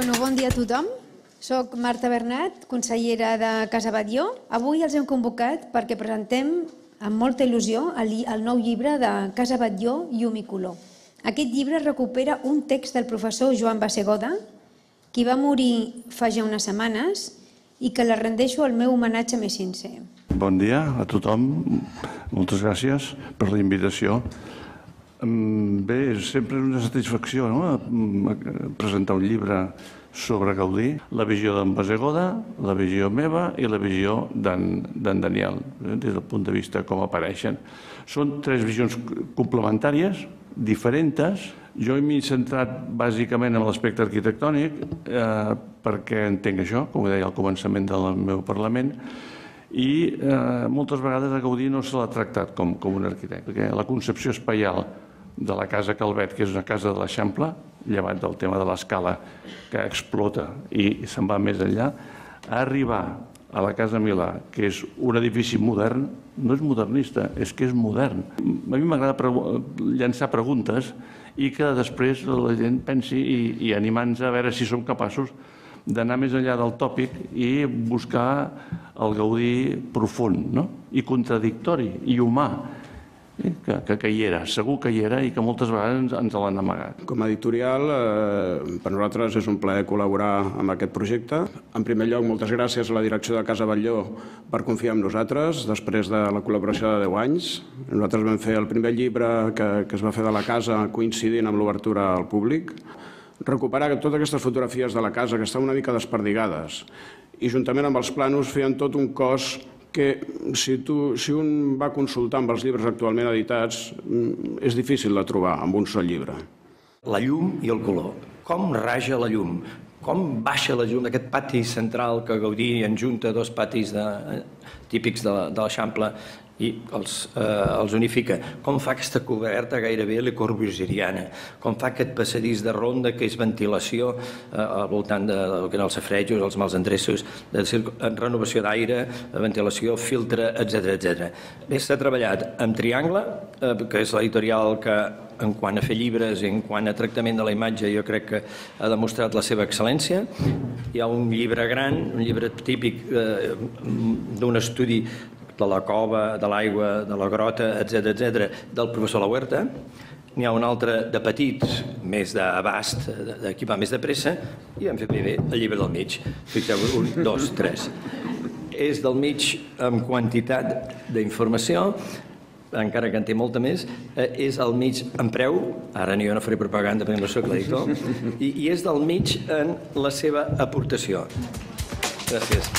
Bon dia a tothom. Soc Marta Bernat, consellera de Casa Batlló. Avui els hem convocat perquè presentem amb molta il·lusió el nou llibre de Casa Batlló, Llum i Color. Aquest llibre recupera un text del professor Joan Bassegoda, qui va morir fa ja unes setmanes i que li rendeixo el meu homenatge més sincer. Bon dia a tothom. Moltes gràcies per la invitació. Bé, sempre és una satisfacció presentar un llibre sobre Gaudí, la visió d'en Bassegoda, la visió meva i la visió d'en Daniel, des del punt de vista com apareixen. Són tres visions complementàries, diferents. Jo m'he centrat bàsicament en l'aspecte arquitectònic perquè entenc això, com deia al començament del meu Parlament, i moltes vegades a Gaudí no se l'ha tractat com un arquitecte, perquè la concepció espaial de la Casa Calvet, que és una casa de l'Eixample, llevat del tema de l'escala que explota i se'n va més enllà, a arribar a la Casa Milà, que és un edifici modern, no és modernista, és que és modern. A mi m'agrada llançar preguntes i que després la gent pensi i animar-nos a veure si som capaços d'anar més enllà del tòpic i buscar el Gaudí profund i contradictori i humà, que hi era, segur que hi era i que moltes vegades ens l'han amagat. Com a editorial, per nosaltres és un plaer col·laborar amb aquest projecte. En primer lloc, moltes gràcies a la direcció de Casa Batlló per confiar en nosaltres, després de la col·laboració de 10 anys. Nosaltres vam fer el primer llibre que es va fer de la casa coincidint amb l'obertura al públic. Recuperar totes aquestes fotografies de la casa que estan una mica desperdigades i juntament amb els plànols feien tot un cos que si un va consultar amb els llibres actualment editats és difícil de trobar amb un sol llibre. La llum i el color. Com raja la llum? Com baixa la llum d'aquest pati central que Gaudí enjunta dos patis típics de l'Eixample i els unifica? Com fa aquesta coberta gairebé Le Corbusieriana? Com fa aquest passadís de ronda que és ventilació al voltant del que eren els safaretjos, els mals endreços, renovació d'aire, ventilació, filtre, etc. Bé, s'ha treballat amb Triangle, que és l'editorial que en quant a fer llibres i en quant a tractament de la imatge jo crec que ha demostrat la seva excel·lència. Hi ha un llibre gran, un llibre típic d'un estudi de la cova, de l'aigua, de la grota, etc., del professor Lahuerta. N'hi ha un altre de petits, més d'abast, de qui va més de pressa, i hem fet primer el llibre del mig. Fixeu-vos, 1, 2, 3. És del mig amb quantitat d'informació, encara que en té molta més, és del mig en preu, ara jo no faré propaganda perquè no soc l'editor, i és del mig en la seva aportació. Gràcies.